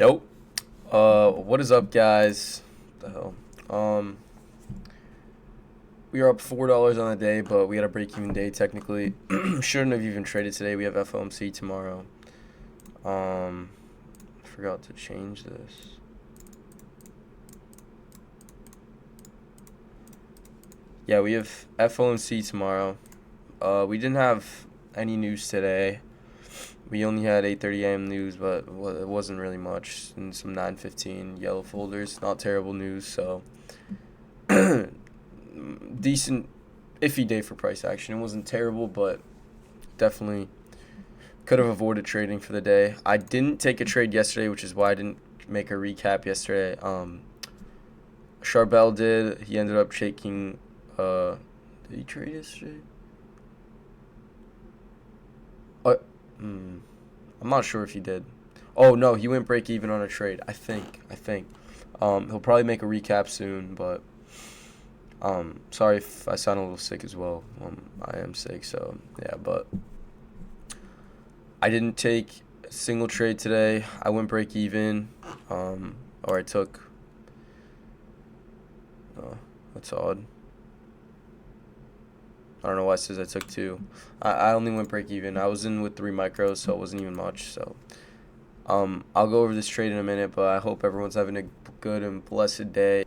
Yo, what is up, guys? The hell? Um, we are up $4 on the day, but we had a break-even day technically. Shouldn't have even traded today. We have FOMC tomorrow. Forgot to change this. Yeah, we have FOMC tomorrow. We didn't have any news today. We only had 8:30 a.m. news, but it wasn't really much. And some 9:15 yellow folders. Not terrible news, so decent, iffy day for price action. It wasn't terrible, but definitely could have avoided trading for the day. I didn't take a trade yesterday, which is why I didn't make a recap yesterday. Charbel did. He ended up taking. Did he trade yesterday? I'm not sure if he did. Oh no, he went break even on a trade. I think. He'll probably make a recap soon, but sorry if I sound a little sick as well. I am sick, so yeah, but I didn't take a single trade today. I went break even, or I took. Oh, that's odd. I don't know why it says I took two. I only went break even. I was in with 3 micros, so it wasn't even much. So I'll go over this trade in a minute, but I hope everyone's having a good and blessed day.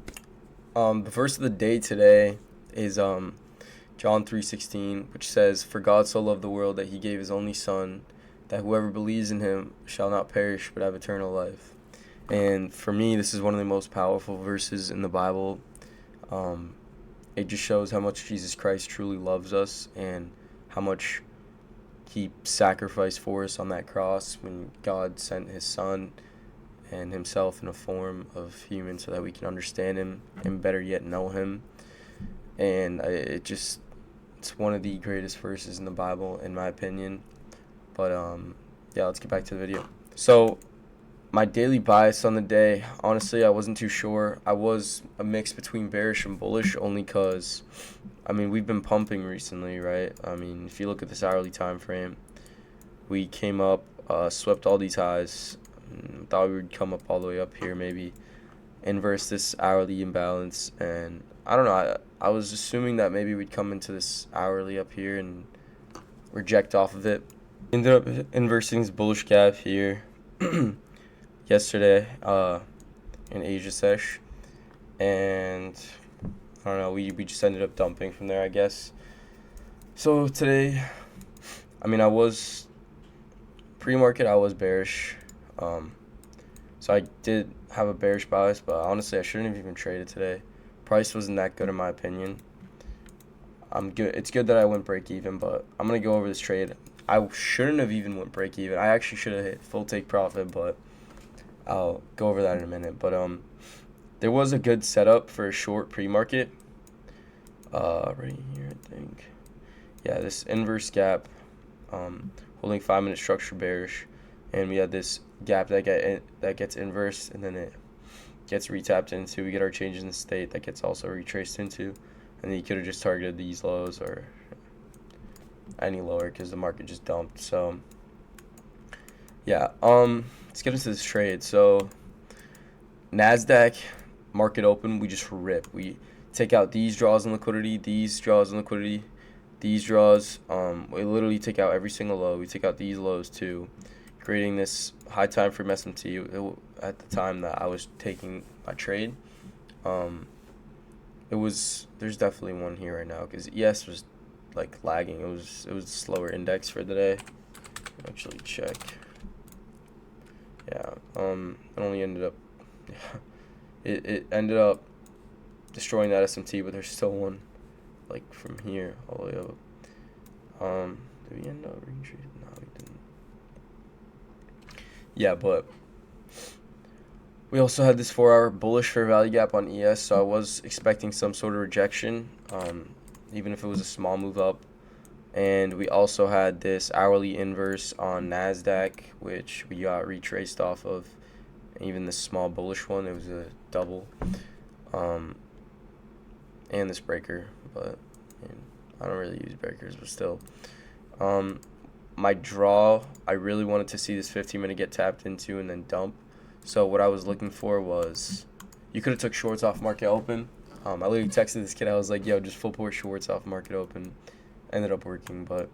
The verse of the day today is John 3:16, which says, "For God so loved the world that he gave his only Son, that whoever believes in him shall not perish but have eternal life." And for me, this is one of the most powerful verses in the Bible. It just shows how much Jesus Christ truly loves us and how much he sacrificed for us on that cross when God sent his Son and himself in a form of human so that we can understand him and better yet know him. And it's one of the greatest verses in the Bible, in my opinion. But yeah, let's get back to the video. So my daily bias on the day, honestly, I wasn't too sure. I was a mix between bearish and bullish, only because, we've been pumping recently, right? If you look at this hourly time frame, we came up, swept all these highs, thought we would come up all the way up here, maybe inverse this hourly imbalance, and I don't know. I was assuming that maybe we'd come into this hourly up here and reject off of it. Ended up inversing this bullish gap here yesterday in Asia sesh, and I don't know, we just ended up dumping from there, I guess. So today, I was pre-market, I was bearish, so I did have a bearish bias, but honestly I shouldn't have even traded today. Price wasn't that good in my opinion. It's good that I went break even, but I'm gonna go over this trade. I shouldn't have even went break even. I actually should have hit full take profit, but I'll go over that in a minute. But there was a good setup for a short pre-market. Right here, I think. Yeah, this inverse gap, holding 5-minute structure bearish, and we had this gap that gets inversed, and then it gets retapped into. We get our change in the state that gets also retraced into, and then you could have just targeted these lows or any lower because the market just dumped. So yeah, let's get into this trade. So NASDAQ market open, we just rip. We take out these draws in liquidity, these draws in liquidity, these draws. We literally take out every single low. We take out these lows too, creating this high time frame SMT at the time that I was taking my trade. There's definitely one here right now because ES was like lagging. It was a slower index for the day. Actually check. Yeah, it only ended up, it ended up destroying that SMT, but there's still one, like from here all the way up. Did we end up retreating? No, we didn't. Yeah, but we also had this 4-hour bullish fair value gap on ES, so I was expecting some sort of rejection, even if it was a small move up. And we also had this hourly inverse on NASDAQ, which we got retraced off of. Even this small bullish one, it was a double. And this breaker, but I don't really use breakers, but still. My draw, I really wanted to see this 15-minute get tapped into and then dump. So what I was looking for was, you could have took shorts off market open. I literally texted this kid. I was like, yo, just full port shorts off market open. Ended up working, but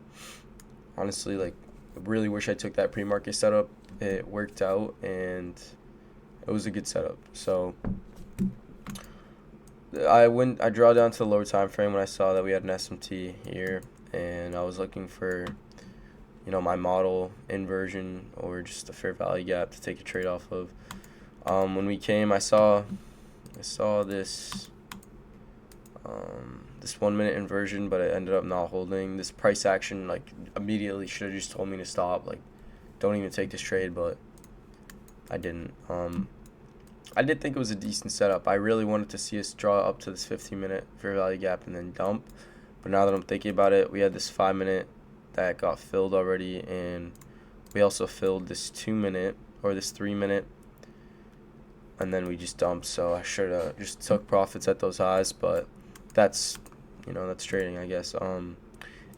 honestly, like, I really wish I took that pre-market setup. It worked out, and it was a good setup. So I draw down to the lower time frame when I saw that we had an SMT here, and I was looking for, my model inversion or just a fair value gap to take a trade off of. When we came, I saw this this 1 minute inversion, but it ended up not holding. This price action, like, immediately should have just told me to stop, like, don't even take this trade, but I didn't. I did think it was a decent setup. I really wanted to see us draw up to this 15-minute fair value gap and then dump. But now that I'm thinking about it, we had this 5-minute that got filled already, and we also filled this 2-minute or this 3-minute, and then we just dumped. So I should have just took profits at those highs, but that's trading, I guess.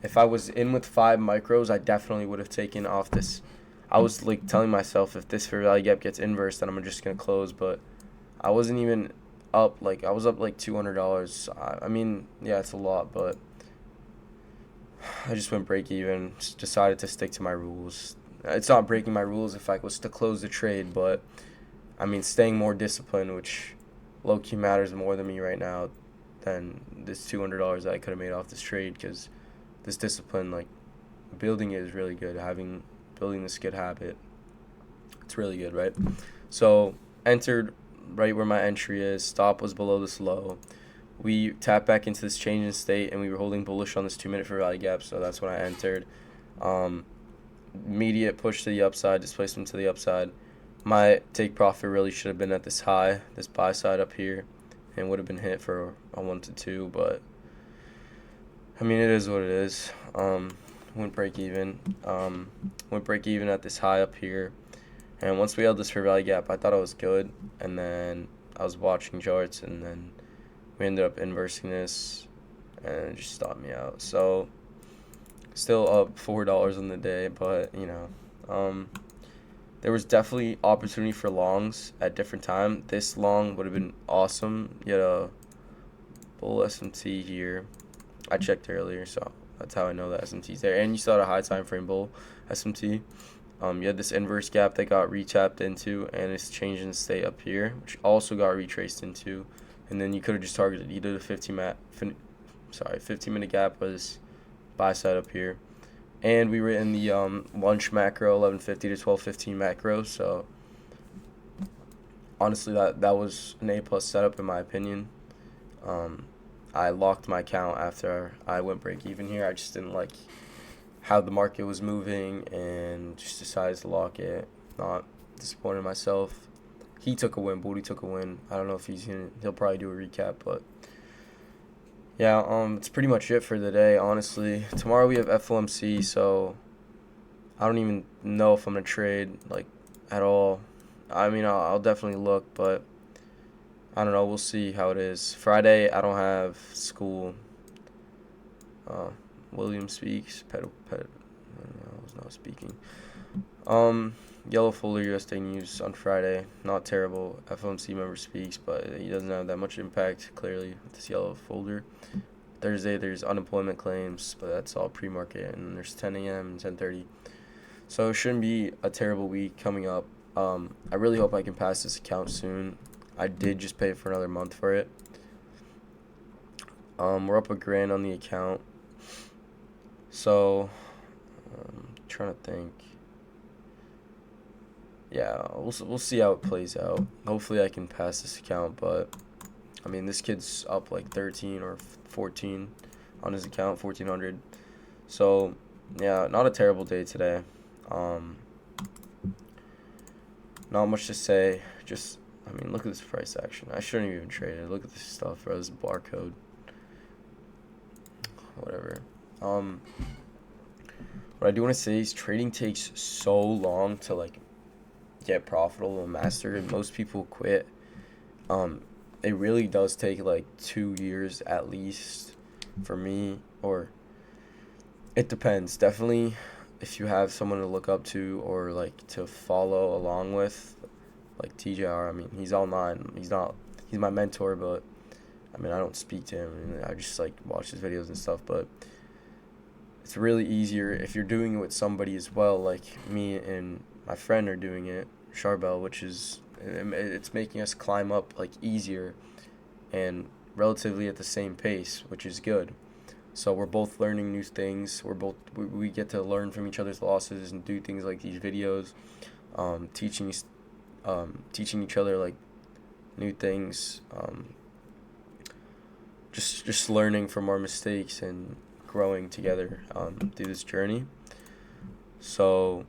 If I was in with 5 micros, I definitely would have taken off this. I was like telling myself, if this fair value gap gets inverse, then I'm just gonna close. But I wasn't even up. Like, I was up like $200. I mean, yeah, it's a lot, but I just went break even. Just decided to stick to my rules. It's not breaking my rules if I was to close the trade, but I mean, staying more disciplined, which low key matters more than me right now than this $200 that I could have made off this trade, because this discipline, like, building it is really good. Building this good habit, it's really good, right? So entered right where my entry is. Stop was below this low. We tapped back into this change in state, and we were holding bullish on this 2-minute fair value gap, so that's when I entered. Immediate push to the upside, displacement to the upside. My take profit really should have been at this high, this buy side up here, and would have been hit for a 1 to 2, but I mean, it is what it is. Went break even at this high up here, and once we held this fair value gap, I thought I was good, and then I was watching charts, and then we ended up inversing this, and it just stopped me out. So still up $4 on the day, but there was definitely opportunity for longs at different time. This long would have been awesome. You had a bull SMT here. I checked earlier, so that's how I know that SMT's there. And you saw a high time frame bull SMT. You had this inverse gap that got retapped into, and it's changing the state up here, which also got retraced into. And then you could have just targeted either the 15-minute gap was buy side up here. And we were in the lunch macro, 1150 to 1215 macro. So honestly, that was an A+ setup in my opinion. I locked my account after I went break even here. I just didn't like how the market was moving and just decided to lock it. Not disappointed in myself. He took a win. Booty took a win. I don't know if he'll probably do a recap, but yeah, it's pretty much it for the day, honestly. Tomorrow we have FOMC, so I don't even know if I'm gonna trade, like, at all. I mean, I'll definitely look, but I don't know. We'll see how it is. Friday, I don't have school. William speaks. I was not speaking. Yellow folder USD news on Friday. Not terrible. FOMC member speaks, but he doesn't have that much impact, clearly, with this yellow folder. Thursday, there's unemployment claims, but that's all pre-market, and there's 10 a.m. and 10:30. So it shouldn't be a terrible week coming up. I really hope I can pass this account soon. I did just pay for another month for it. We're up $1,000 on the account. So, trying to think. Yeah, we'll see how it plays out. Hopefully I can pass this account, but I mean, this kid's up like 13 or 14 on his account, 1,400. So, yeah, not a terrible day today. Not much to say. Just, I mean, look at this price action. I shouldn't have even traded. Look at this stuff, bro. This barcode. Whatever. What I do want to say is trading takes so long to, like, get profitable and master it. Most people quit. It really does take like 2 years at least for me, or it depends. Definitely if you have someone to look up to or like to follow along with, like TJR. I mean, he's online. He's my mentor, but I mean, I don't speak to him, and I just like watch his videos and stuff. But it's really easier if you're doing it with somebody as well, like me and my friend are doing it, Charbel, which is it's making us climb up like easier and relatively at the same pace, which is good. So we're both learning new things. We get to learn from each other's losses and do things like these videos, teaching teaching each other like new things, just learning from our mistakes and growing together through this journey. So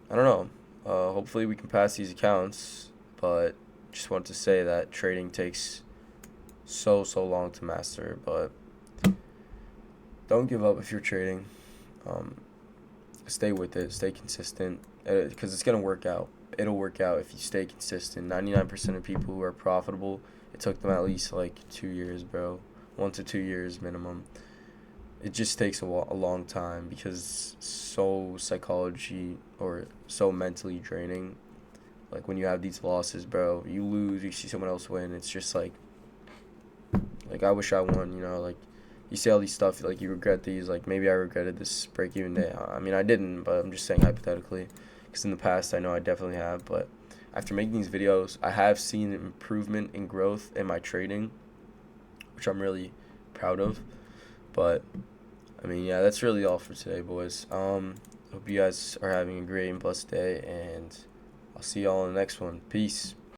I don't know. Hopefully we can pass these accounts, but just want to say that trading takes so long to master. But don't give up if you're trading. Stay with it. Stay consistent, because it's gonna work out. It'll work out if you stay consistent. 99% of people who are profitable, it took them at least like 2 years, bro. 1 to 2 years minimum. It just takes a long time because so psychology or so mentally draining. Like when you have these losses, bro, you lose, you see someone else win. It's just like I wish I won, you know, like you say all these stuff, like you regret these, like maybe I regretted this break even day. I mean, I didn't, but I'm just saying hypothetically, because in the past I know I definitely have. But after making these videos, I have seen improvement and growth in my trading, which I'm really proud of. But I mean, yeah, that's really all for today, boys. Hope you guys are having a great and blessed day, and I'll see y'all in the next one. Peace.